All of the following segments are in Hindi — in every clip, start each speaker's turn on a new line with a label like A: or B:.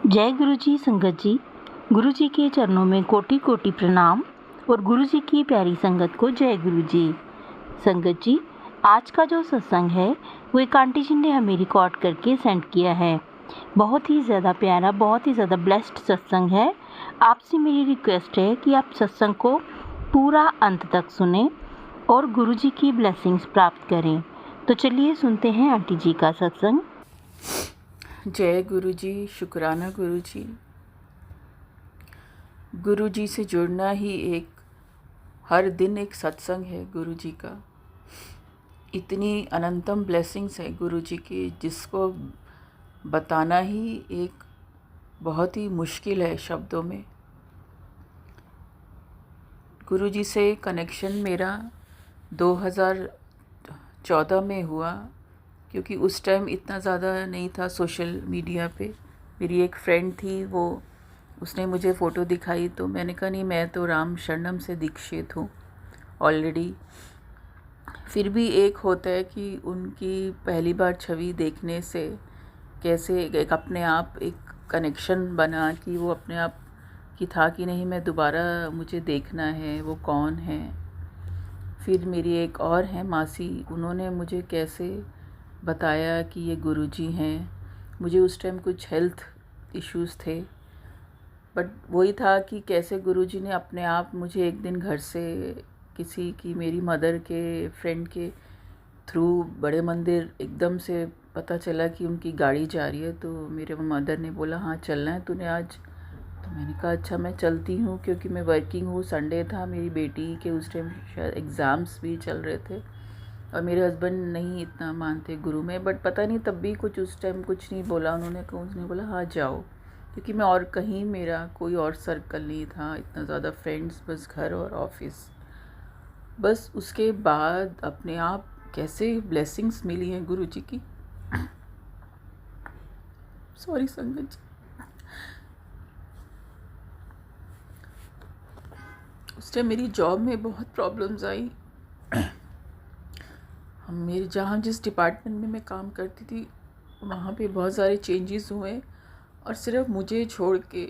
A: जय गुरु जी संगत जी। गुरु जी के चरणों में कोटि कोटि प्रणाम और गुरु जी की प्यारी संगत को जय गुरु जी। संगत जी, आज का जो सत्संग है वो एक आंटी जी ने हमें रिकॉर्ड करके सेंड किया है। बहुत ही ज़्यादा प्यारा, बहुत ही ज़्यादा ब्लेस्ड सत्संग है। आपसे मेरी रिक्वेस्ट है कि आप सत्संग को पूरा अंत तक सुने और गुरु जी की ब्लेसिंग्स प्राप्त करें। तो चलिए सुनते हैं आंटी जी का सत्संग।
B: जय गुरु जी, शुक्राना गुरु जी। गुरु जी से जुड़ना ही हर दिन एक सत्संग है गुरु जी का। इतनी अनंतम ब्लेसिंग्स है गुरु जी की, जिसको बताना ही एक बहुत ही मुश्किल है शब्दों में। गुरु जी से कनेक्शन मेरा 2014 में हुआ, क्योंकि उस टाइम इतना ज़्यादा नहीं था सोशल मीडिया पे। मेरी एक फ्रेंड थी, उसने मुझे फ़ोटो दिखाई तो मैंने कहा नहीं, मैं तो राम शरणम से दीक्षित हूँ ऑलरेडी। फिर भी एक होता है कि उनकी पहली बार छवि देखने से कैसे एक अपने आप एक कनेक्शन बना कि वो अपने आप की था कि नहीं, मैं दोबारा मुझे देखना है वो कौन है। फिर मेरी एक और है मासी, उन्होंने मुझे कैसे बताया कि ये गुरुजी हैं। मुझे उस टाइम कुछ हेल्थ इश्यूज़ थे, बट वही था कि कैसे गुरुजी ने अपने आप मुझे एक दिन घर से किसी की, मेरी मदर के फ्रेंड के थ्रू बड़े मंदिर एकदम से पता चला कि उनकी गाड़ी जा रही है। तो मेरे मदर ने बोला हाँ चलना है तूने आज। तो मैंने कहा अच्छा मैं चलती हूँ, क्योंकि मैं वर्किंग हूँ। संडे था, मेरी बेटी के उस टाइम शायद एग्ज़ाम्स भी चल रहे थे और मेरे हस्बैंड नहीं इतना मानते गुरु में, बट पता नहीं तब भी कुछ उस टाइम कुछ नहीं बोला। उसने बोला हाँ जाओ, क्योंकि मैं और कहीं, मेरा कोई और सर्कल नहीं था इतना ज़्यादा, फ्रेंड्स बस घर और ऑफिस। बस उसके बाद अपने आप कैसे ब्लेसिंग्स मिली हैं गुरु जी की। सॉरी संगत जी। उस टाइम मेरी जॉब में बहुत प्रॉब्लम्स आई। जहाँ जिस डिपार्टमेंट में मैं काम करती थी वहाँ पे बहुत सारे चेंजेस हुए, और सिर्फ मुझे छोड़ के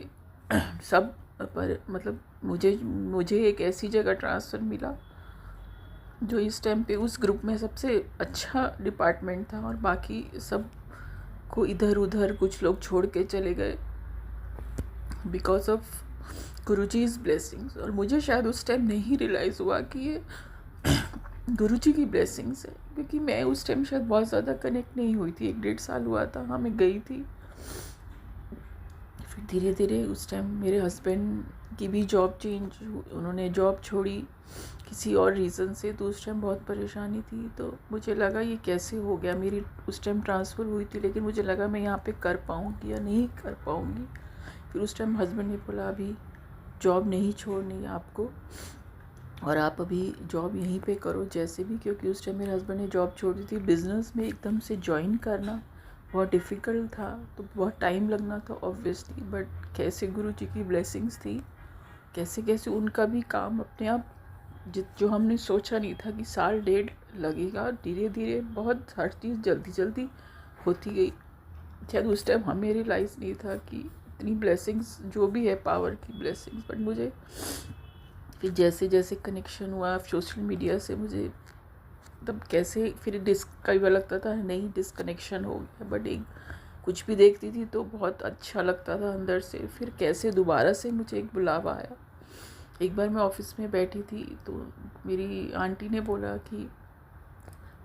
B: सब पर, मतलब मुझे एक ऐसी जगह ट्रांसफ़र मिला जो इस टाइम पे उस ग्रुप में सबसे अच्छा डिपार्टमेंट था, और बाकी सब को इधर उधर कुछ लोग छोड़ के चले गए बिकॉज ऑफ गुरुजी's ब्लेसिंग्स। और मुझे शायद उस टाइम नहीं रियलाइज़ हुआ कि ये गुरुजी की ब्लेसिंग्स है, क्योंकि मैं उस टाइम शायद बहुत ज़्यादा कनेक्ट नहीं हुई थी। 1-1.5 साल हुआ था, हाँ मैं गई थी। फिर धीरे धीरे उस टाइम मेरे हस्बैंड की भी जॉब चेंज, उन्होंने जॉब छोड़ी किसी और रीज़न से। तो उस टाइम बहुत परेशानी थी, तो मुझे लगा ये कैसे हो गया। मेरी उस टाइम ट्रांसफ़र हुई थी, लेकिन मुझे लगा मैं यहाँ पे कर पाऊँगी या नहीं कर पाऊँगी। फिर उस टाइम हस्बैंड ने बोला अभी जॉब नहीं छोड़नी है आपको, और आप अभी जॉब यहीं पे करो जैसे भी, क्योंकि उस टाइम मेरे हस्बैंड ने जॉब छोड़ी थी। बिज़नेस में एकदम से जॉइन करना बहुत डिफ़िकल्ट था, तो बहुत टाइम लगना था ऑब्वियसली, बट कैसे गुरु जी की ब्लेसिंग्स थी, कैसे कैसे उनका भी काम अपने आप, जो हमने सोचा नहीं था कि 1.5 साल लगेगा, धीरे धीरे बहुत हर चीज़ जल्दी जल्दी होती गई। शायद उस टाइम हमें रियलाइज़ नहीं था कि इतनी ब्लेसिंग्स जो भी है, पावर की ब्लेसिंग्स। बट मुझे फिर जैसे जैसे कनेक्शन हुआ सोशल मीडिया से, मुझे तब कैसे फिर कई बार लगता था नहीं डिसकनेक्शन हो गया, बट एक कुछ भी देखती थी तो बहुत अच्छा लगता था अंदर से। फिर कैसे दोबारा से मुझे एक बुलावा आया। एक बार मैं ऑफिस में बैठी थी तो मेरी आंटी ने बोला कि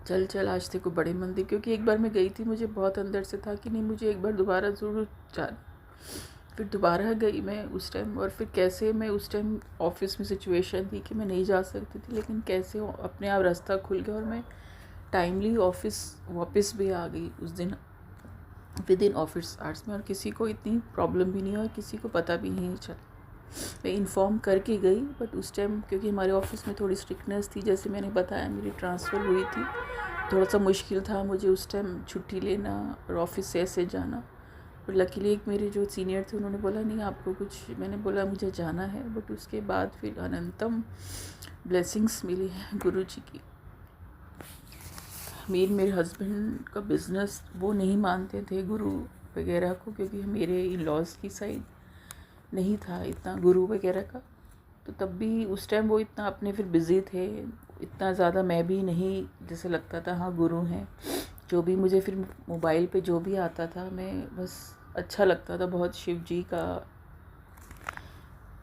B: चल चल आज तेरे को बड़े मंदिर, क्योंकि एक बार मैं गई थी, मुझे बहुत अंदर से था कि नहीं मुझे एक बार दोबारा ज़रूर जाना। फिर दोबारा गई मैं उस टाइम, और फिर कैसे मैं उस टाइम ऑफिस में सिचुएशन थी कि मैं नहीं जा सकती थी, लेकिन कैसे अपने आप रास्ता खुल गया और मैं टाइमली ऑफिस वापस भी आ गई उस दिन विद इन ऑफिस आवर्स में। और किसी को इतनी प्रॉब्लम भी नहीं और किसी को पता भी नहीं चला। मैं इन्फॉर्म करके गई, बट उस टाइम क्योंकि हमारे ऑफिस में थोड़ी स्ट्रिक्टनेस थी, जैसे मैंने बताया मेरी ट्रांसफ़र हुई थी, थोड़ा सा मुश्किल था मुझे उस टाइम छुट्टी लेना और ऑफिस से ऐसे जाना। पर लकीली एक मेरे जो सीनियर थे उन्होंने बोला नहीं आपको कुछ, मैंने बोला मुझे जाना है। बट उसके बाद फिर अनंतम ब्लेसिंग्स मिली है गुरु जी की। मेरे हस्बैंड का बिज़नेस वो नहीं मानते थे गुरु वगैरह को, क्योंकि मेरे इन लॉज की साइड नहीं था इतना गुरु वगैरह का। तो तब भी उस टाइम वो इतना अपने फिर बिज़ी थे, इतना ज़्यादा मैं भी नहीं, जैसे लगता था हाँ गुरु हैं। जो भी मुझे फिर मोबाइल पे जो भी आता था, मैं बस अच्छा लगता था बहुत शिव जी का।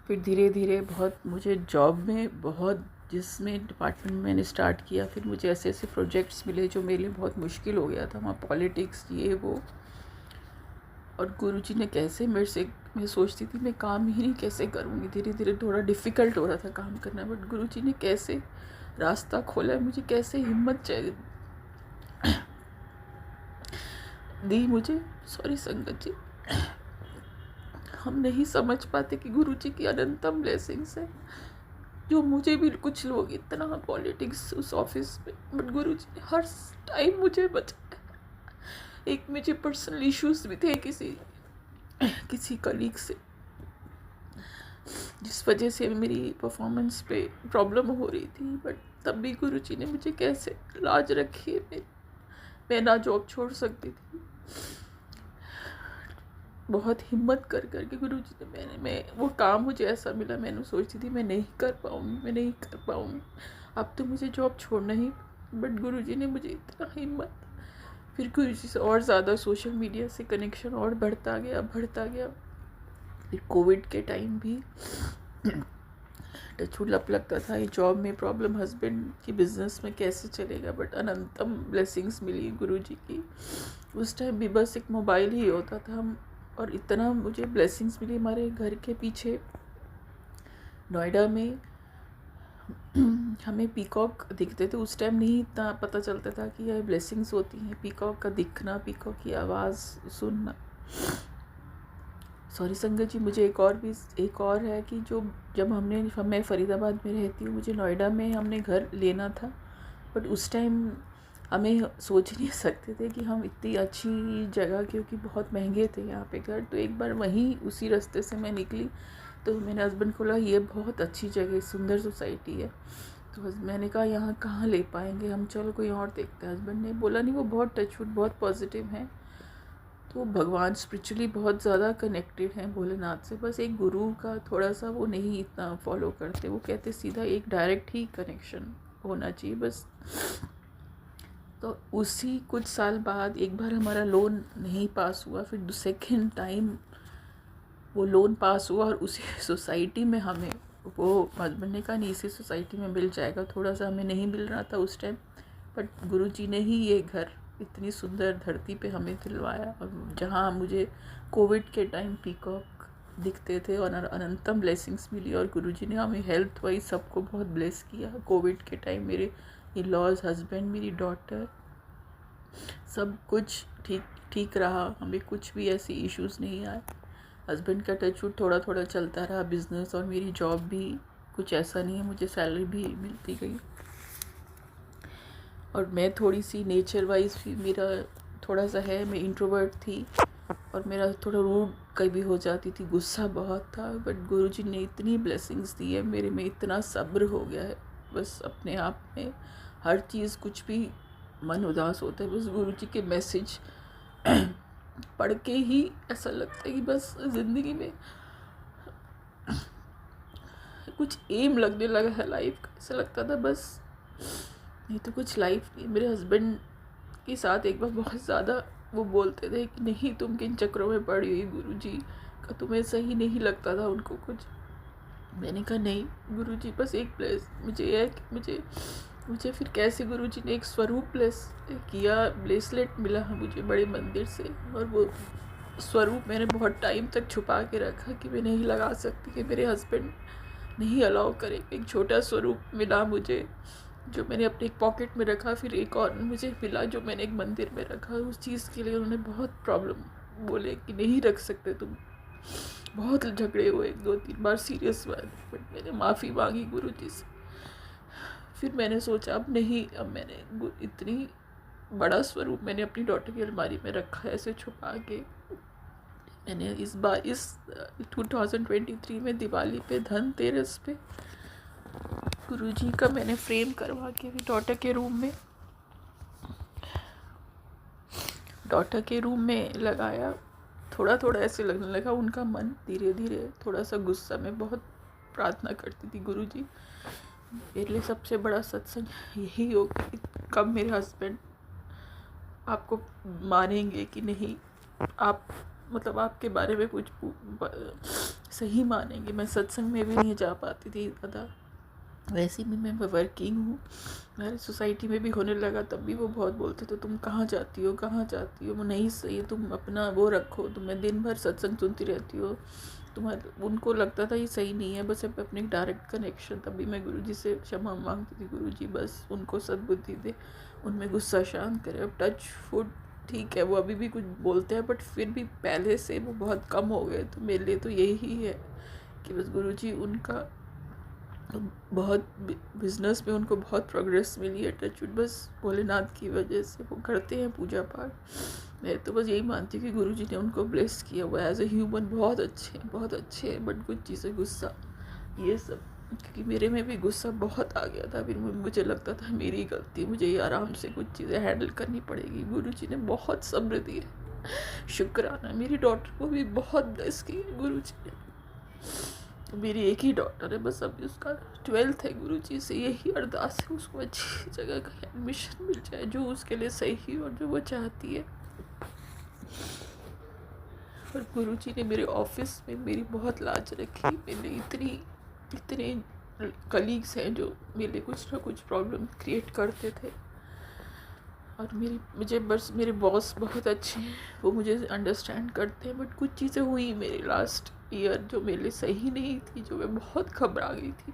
B: फिर धीरे धीरे बहुत मुझे जॉब में बहुत, जिसमें डिपार्टमेंट में मैंने स्टार्ट किया, फिर मुझे ऐसे ऐसे प्रोजेक्ट्स मिले जो मेरे लिए बहुत मुश्किल हो गया था, वहाँ पॉलिटिक्स ये वो। और गुरुजी ने कैसे मेरे से, मैं सोचती थी मैं काम ही नहीं कैसे करूँगी, धीरे धीरे थोड़ा डिफ़िकल्ट हो रहा था काम करना, बट गुरुजी ने कैसे रास्ता खोला, मुझे कैसे हिम्मत चाहिए दी मुझे। सॉरी संगत जी, हम नहीं समझ पाते कि गुरुजी की अनंतम ब्लेसिंग्स है, जो मुझे भी कुछ लोग इतना पॉलिटिक्स उस ऑफिस में, बट गुरुजी ने हर टाइम मुझे बचाया। एक मुझे पर्सनल इश्यूज भी थे किसी कलीग से, जिस वजह से मेरी परफॉर्मेंस पे प्रॉब्लम हो रही थी, बट तब भी गुरुजी ने मुझे कैसे लाज रखी है। मैं ना जॉब छोड़ सकती थी, बहुत हिम्मत कर करके गुरुजी ने मैं वो काम मुझे ऐसा मिला, मैंने सोचती थी मैं नहीं कर पाऊँगी, अब तो मुझे जॉब छोड़ना ही, बट गुरुजी ने मुझे इतना हिम्मत, फिर गुरुजी से और ज़्यादा सोशल मीडिया से कनेक्शन और बढ़ता गया। फिर कोविड के टाइम भी टचुलप लगता था, ये जॉब में प्रॉब्लम, हस्बैंड की बिजनेस में कैसे चलेगा, बट अनंतम ब्लेसिंग्स मिली गुरुजी की। उस टाइम भी बस एक मोबाइल ही होता था, और इतना मुझे ब्लेसिंग्स मिली। हमारे घर के पीछे नोएडा में हमें पीकॉक दिखते थे, उस टाइम नहीं इतना पता चलता था कि यह ब्लेसिंग्स होती हैं, पीकॉक का दिखना, पीकॉक की आवाज़ सुनना। सॉरी संगत जी, मुझे एक और है कि जब मैं फ़रीदाबाद में रहती हूँ, मुझे नोएडा में हमने घर लेना था, बट उस टाइम हमें सोच नहीं सकते थे कि हम इतनी अच्छी जगह, क्योंकि बहुत महंगे थे यहाँ पे घर। तो एक बार वहीं उसी रास्ते से मैं निकली, तो मेरे हस्बैंड को लगा ये बहुत अच्छी जगह, सुंदर सोसाइटी है। तो मैंने कहा यहाँ कहाँ ले पाएंगे हम, चलो कोई और देखते हैं। हस्बैंड ने बोला नहीं, वो बहुत टचवुड, बहुत पॉजिटिव हैं, तो भगवान स्पिरिचुअली बहुत ज़्यादा कनेक्टेड हैं भोलेनाथ से, बस एक गुरु का थोड़ा सा वो नहीं इतना फॉलो करते, वो कहते सीधा एक डायरेक्ट ही कनेक्शन होना चाहिए बस। तो उसी कुछ साल बाद एक बार हमारा लोन नहीं पास हुआ, फिर सेकेंड टाइम वो लोन पास हुआ, और उसी सोसाइटी में हमें, वो हस्बैंड ने कहा नहीं इसी सोसाइटी में मिल जाएगा, थोड़ा सा हमें नहीं मिल रहा था उस टाइम, बट गुरुजी ने ही ये घर इतनी सुंदर धरती पे हमें दिलवाया। और जहाँ मुझे कोविड के टाइम पीकॉक दिखते थे, और अनंतम ब्लेसिंग्स मिली, और गुरुजी ने हमें हेल्थ वाइज सबको बहुत ब्लेस किया। कोविड के टाइम मेरे इन-लॉज, हस्बैंड, मेरी डॉटर, सब कुछ ठीक रहा, हमें कुछ भी ऐसी इश्यूज़ नहीं आए। हस्बैंड का टचवुड थोड़ा थोड़ा चलता रहा बिज़नेस, और मेरी जॉब भी कुछ ऐसा नहीं है, मुझे सैलरी भी मिलती गई। और मैं थोड़ी सी नेचर वाइज भी मेरा थोड़ा सा है, मैं इंट्रोवर्ट थी, और मेरा थोड़ा रूड कभी हो जाती थी, गुस्सा बहुत था, बट गुरुजी ने इतनी ब्लेसिंग्स दी है, मेरे में इतना सब्र हो गया है बस अपने आप में। हर चीज़, कुछ भी मन उदास होता है, बस गुरुजी के मैसेज पढ़ के ही ऐसा लगता है कि बस ज़िंदगी में कुछ एम लगने लगा है लाइफ का। ऐसा लगता था बस नहीं तो कुछ लाइफ नहीं। मेरे हस्बैंड के साथ एक बार बहुत ज़्यादा वो बोलते थे कि नहीं तुम किन चक्रों में पड़ी हुई, गुरुजी का तुम्हें सही नहीं लगता था उनको कुछ। मैंने कहा नहीं गुरुजी, बस एक प्लेस मुझे यह है कि मुझे फिर कैसे गुरुजी ने एक स्वरूप प्लेस किया, ब्रेसलेट मिला मुझे बड़े मंदिर से, और वो स्वरूप मैंने बहुत टाइम तक छुपा के रखा कि मैं नहीं लगा सकती, कि मेरे हस्बैंड नहीं अलाउ करे। एक छोटा स्वरूप मिला मुझे, जो मैंने अपने एक पॉकेट में रखा, फिर एक और मुझे मिला जो मैंने एक मंदिर में रखा। उस चीज़ के लिए उन्होंने बहुत प्रॉब्लम बोले कि नहीं रख सकते तुम, बहुत झगड़े हुए 2-3 बार सीरियस बात, बट मैंने माफ़ी मांगी गुरुजी से। फिर मैंने सोचा अब नहीं, अब मैंने इतनी बड़ा स्वरूप मैंने अपनी डॉटर की अलमारी में रखा है ऐसे छुपा के। मैंने इस बार इस 2023 में दिवाली पे, धनतेरस पे गुरुजी का मैंने फ्रेम करवा के डॉटर के रूम में लगाया। थोड़ा थोड़ा ऐसे लगने लगा उनका मन धीरे धीरे थोड़ा सा गुस्सा। मैं बहुत प्रार्थना करती थी, गुरुजी मेरे लिए सबसे बड़ा सत्संग यही हो कि कब मेरे हस्बैंड आपको मानेंगे कि नहीं, आप मतलब आपके बारे में कुछ सही मानेंगे। मैं सत्संग में भी नहीं जा पाती थी ज़्यादा, वैसे भी मैं वर्किंग हूँ। मेरे सोसाइटी में भी होने लगा तब भी वो बहुत बोलते थे तुम कहाँ जाती हो, कहाँ जाती हो, वो नहीं सही, तुम अपना वो रखो, तुम्हें दिन भर सत्संग सुनती रहती हो। तुम्हारे उनको लगता था ये सही नहीं है, बस अब अपने डायरेक्ट कनेक्शन। तभी मैं गुरुजी से क्षमा मांगती थी, गुरुजी बस उनको सद्बुद्धि दे, उनमें गुस्सा शांत करे। अब टच फुट ठीक है, वो अभी भी कुछ बोलते हैं बट फिर भी पहले से वो बहुत कम हो गए। तो मेरे लिए तो यही है कि बस गुरुजी उनका बहुत बिजनेस में उनको बहुत प्रोग्रेस मिली है, टचवुड बस भोलेनाथ की वजह से। वो करते हैं पूजा पाठ। मैं तो बस यही मानती हूँ कि गुरुजी ने उनको ब्लेस किया हुआ है। एज ए ह्यूमन बहुत अच्छे हैं बट कुछ चीज़ें गुस्सा ये सब, क्योंकि मेरे में भी गुस्सा बहुत आ गया था। फिर मुझे लगता था मेरी गलती, मुझे ये आराम से कुछ चीज़ें हैंडल करनी पड़ेगी। गुरुजी ने बहुत सब्र दिया, शुक्राना। मेरी डॉटर को भी बहुत ब्लेस किया गुरुजी ने। मेरी एक ही डॉटर है बस, अभी उसका 12th है। गुरुजी से यही अरदास है उसको अच्छी जगह का एडमिशन मिल जाए जो उसके लिए सही और जो वो चाहती है। और गुरुजी ने मेरे ऑफिस में मेरी बहुत लाज रखी। मेरे इतने कलीग्स हैं जो मेरे लिए कुछ ना कुछ प्रॉब्लम क्रिएट करते थे, और मेरे बॉस बहुत अच्छे हैं, वो मुझे अंडरस्टैंड करते हैं। बट कुछ चीज़ें हुई मेरे लास्ट ईयर जो मेरे लिए सही नहीं थी, जो मैं बहुत घबरा गई थी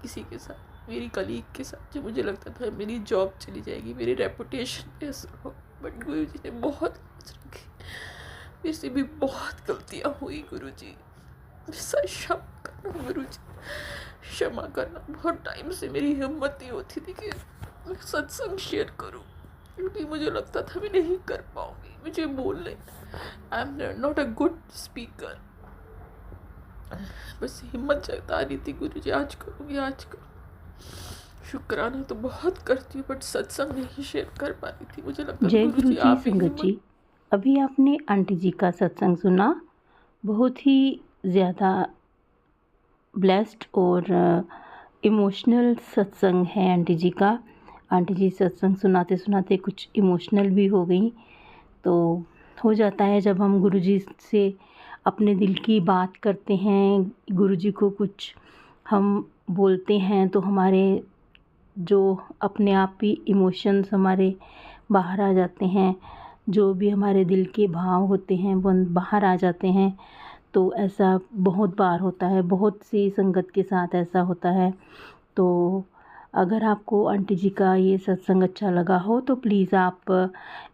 B: किसी के साथ, मेरी कलीग के साथ, जो मुझे लगता था मेरी जॉब चली जाएगी, मेरी रेपुटेशन पे असर हो। बट गुरुजी ने बहुत लाज रखी। मेरे से भी बहुत गलतियाँ हुई गुरुजी, सच क्षमा करना गुरुजी, क्षमा करना। बहुत टाइम से मेरी हिम्मत नहीं होती थी कि मैं सत्संग शेयर करूं, क्योंकि मुझे लगता था मैं नहीं कर पाऊंगी, मुझे बोलने I am not a good speaker. बस हिम्मत जता रही थी गुरुजी, आज करूँ। शुक्राना तो बहुत करती हूँ बट सत्संग नहीं शेयर कर पा रही थी। मुझे लगता था
A: जय
B: गुरुजी
A: गुरुजी।
B: आप ही
A: संगत जी, अभी आपने आंटी जी का सत्संग सुना, बहुत ही ज़्यादा ब्लेस्ड और इमोशनल सत्संग है आंटी जी का। आंटी जी सत्संग सुनाते सुनाते कुछ इमोशनल भी हो गई। तो हो जाता है जब हम गुरुजी से अपने दिल की बात करते हैं, गुरुजी को कुछ हम बोलते हैं तो हमारे जो अपने आप ही इमोशंस हमारे बाहर आ जाते हैं, जो भी हमारे दिल के भाव होते हैं वो बाहर आ जाते हैं। तो ऐसा बहुत बार होता है, बहुत सी संगत के साथ ऐसा होता है। तो अगर आपको आंटी जी का ये सत्संग अच्छा लगा हो तो प्लीज़ आप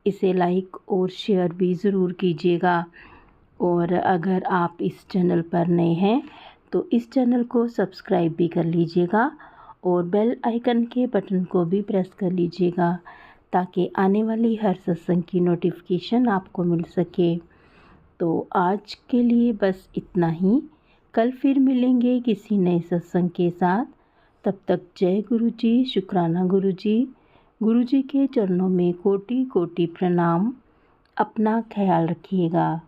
A: इसे लाइक और शेयर भी ज़रूर कीजिएगा। और अगर आप इस चैनल पर नए हैं तो इस चैनल को सब्सक्राइब भी कर लीजिएगा और बेल आइकन के बटन को भी प्रेस कर लीजिएगा, ताकि आने वाली हर सत्संग की नोटिफिकेशन आपको मिल सके। तो आज के लिए बस इतना ही। कल फिर मिलेंगे किसी नए सत्संग के साथ। तब तक जय गुरुजी, शुक्राना गुरुजी। गुरुजी के चरणों में कोटि कोटि प्रणाम। अपना ख्याल रखिएगा।